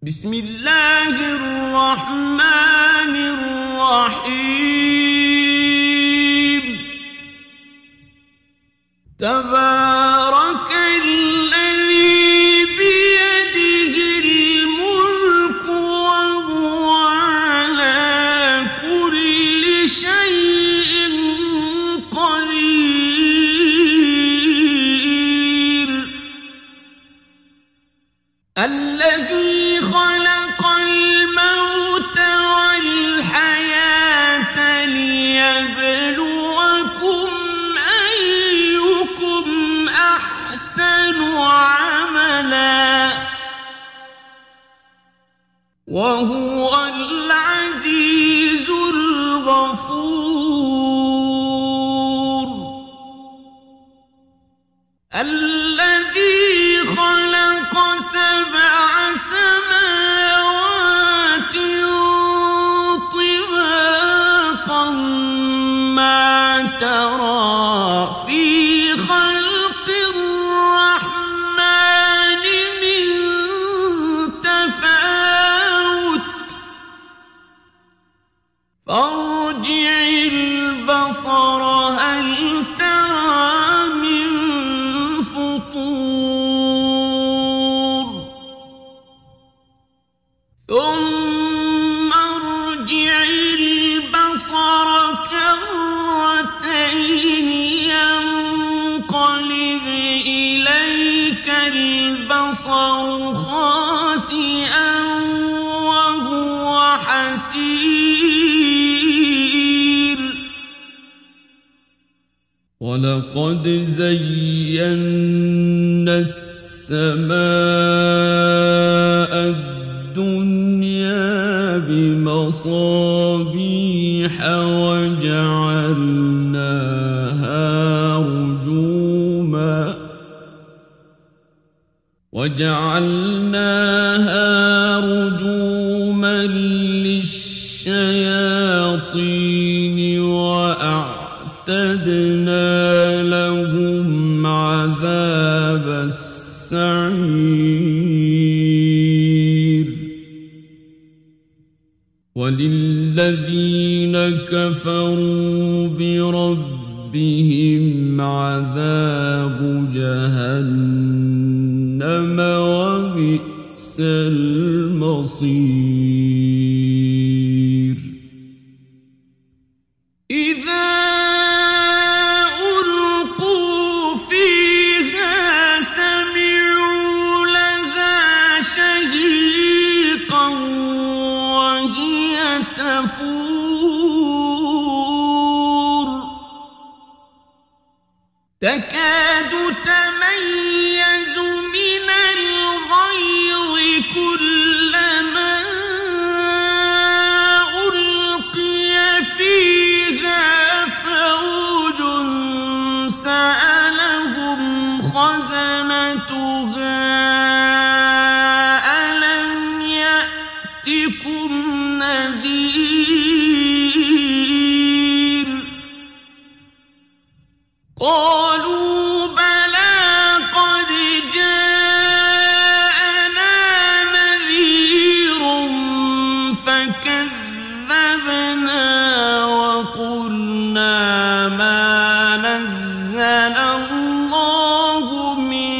بسم الله الرحمن الرحيم تبارك الذي بيده الملك وهو على كل شيء قدير الذي خلق الموت والحياة ليبلوكم أيكم أحسن عملا وهو العزيز الغفور الذي خلق سبع سماوات طباقا ما ترى في خلق الرحمن من تفاوت فارجع البصر هل ترى من فطور ثم ارجع البصر كرتين ينقلب إليك البصر خاسئا وهو حسير ولقد زينا السماء الدنيا بمصابيح وجعلناها رجوما للشياطين وأعتدنا لهم عذاب السعير وللذين كفروا بربهم عذاب جهنم وبئس المصير إذا ألقوا فيها سمعوا لها شهيقا وهي تفور تكاد تميز من الغيظ كلما ألقي فيها فوج سألهم خزنتها ألم يأتكم نذير قالوا بلى قد جاءنا نذير فكذبنا وقلنا ما نزل الله من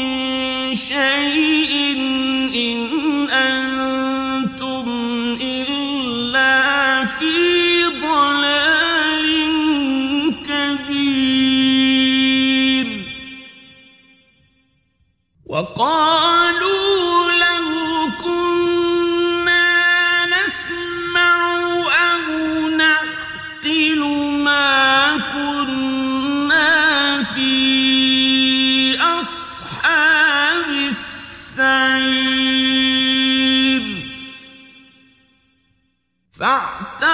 شيء إن أنتم إلا في ضلال كبير وقالوا لو كنا نسمع أو نعقل ما كنا في أصحاب السعير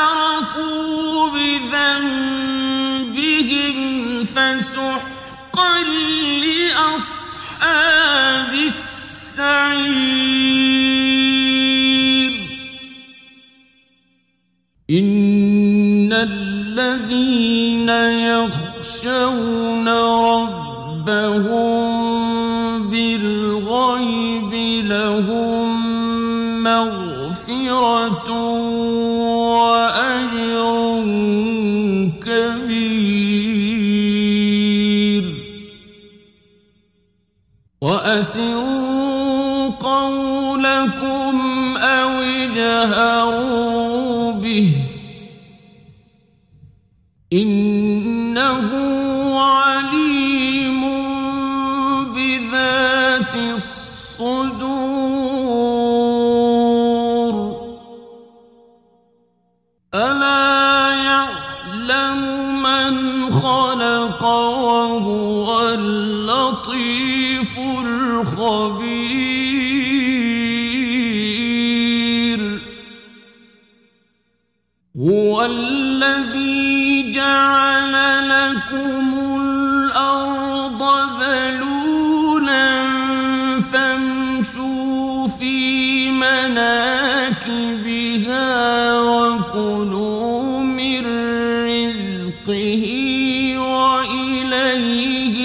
فاعترفوا بذنبهم فسحقا لأصحاب السعير إن الذين يخشون ربهم بالغيب لهم مغفرة مغفرة وأجر كبير وأسروا قولكم أو اجهروا به إنه عليم بذات الصدور ألا يعلم من خلق وهو اللطيف الخبير هو الذي جعل لكم الأرض ذلولا فامشوا في مناكبها وكلوا من رزقه وإليه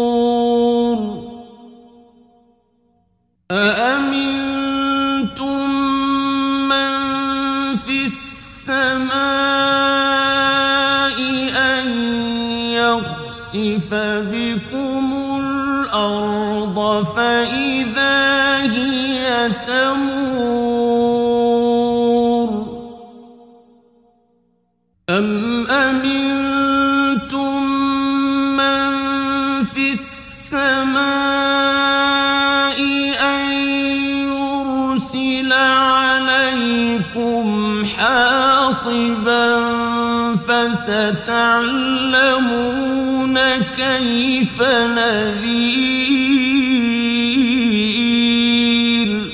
النشور أأمنتم من في السماء أن يخسف بكم الأرض فإذا هي تمور أم أمنتم من في السماء أن يرسل عليكم حاصبا فستعلمون كيف نذير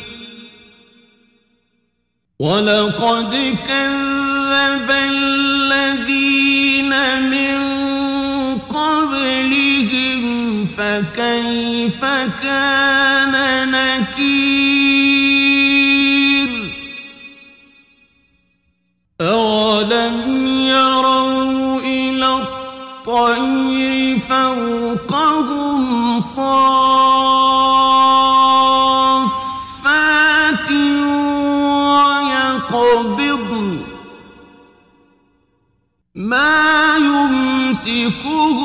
ولقد كذب الذين من قبلهم فكيف كان نكير أولم يروا إلى الطير فوقهم صافات ويقبضن ما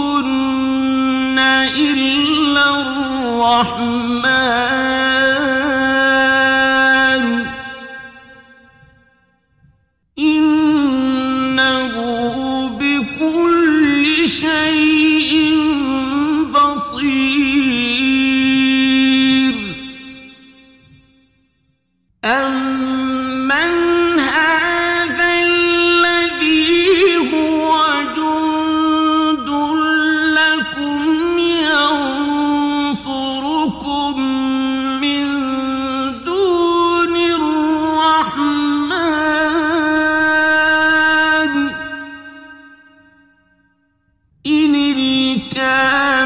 يمسكهن إلا الرحمن إنه بكل شيء بصير أمن هذا الذي هو جند لكم ينصركم من دون الرحمن إن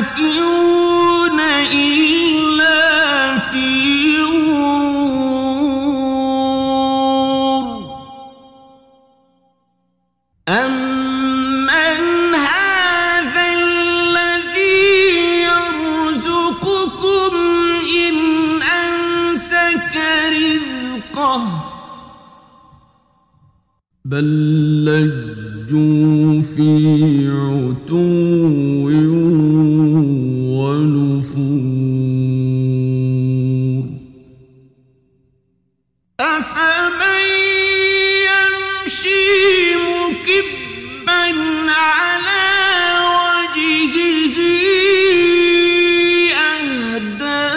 الكافرون إلا في غرور أمن هذا الذي يرزقكم إن أمسك رزقه بل لجوا في عتو ونفور أفمن يمشي مكبا على وجهه أهدى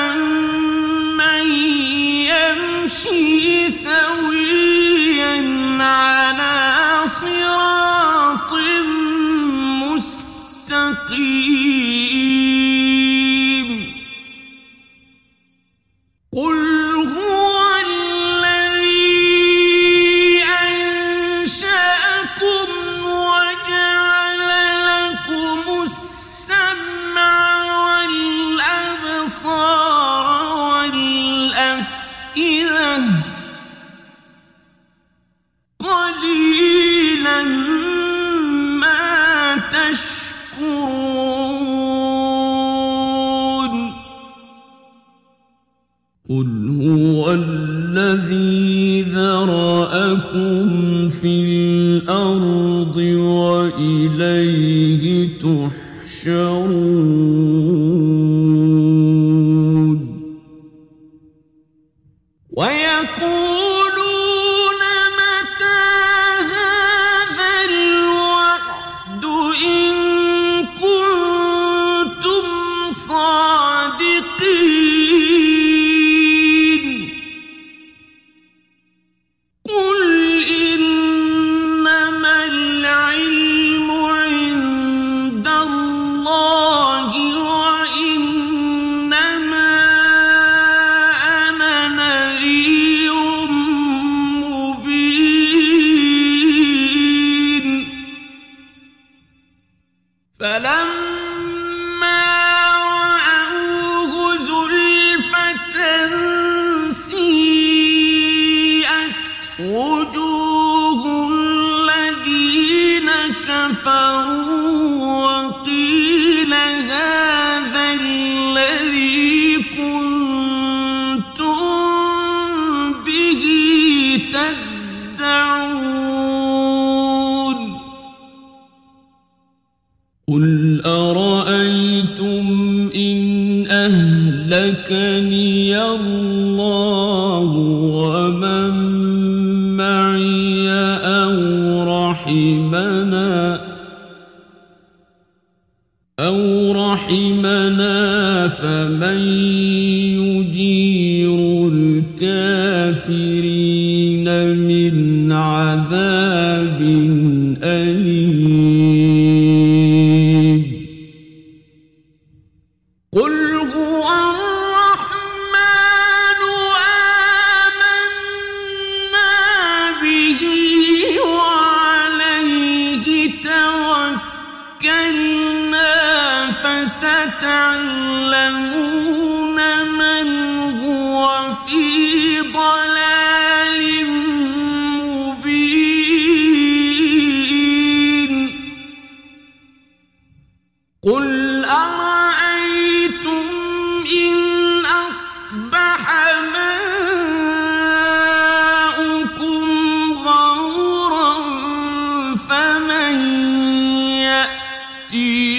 أمن يمشي سويا على صراط مستقيم قل هو الذي أنشأكم وجعل لكم السمع والأبصار والأفئدة قليلا ما تشكرون قل هو الذي ذرأكم في الأرض وإليه تحشرون ويقولون متى هذا الوعد إن كنتم صادقين قل إنما العلم عند الله وإنما أنا نذير مبين فلما رأوه زلفة سيئت وجوه الذين كفروا وقيل هذا الذي كنتم به تدعون قل أرأيتم إن أهلكني الله ومن معي أو رحمنا فمن يجير الكافرين من عذاب أليم قل هو الرحمن آمنا به وعليه توكلنا فستعلمون من هو في ضلال مبين قل أرأيتم إن أصبح ماؤكم غورا فمن يأتي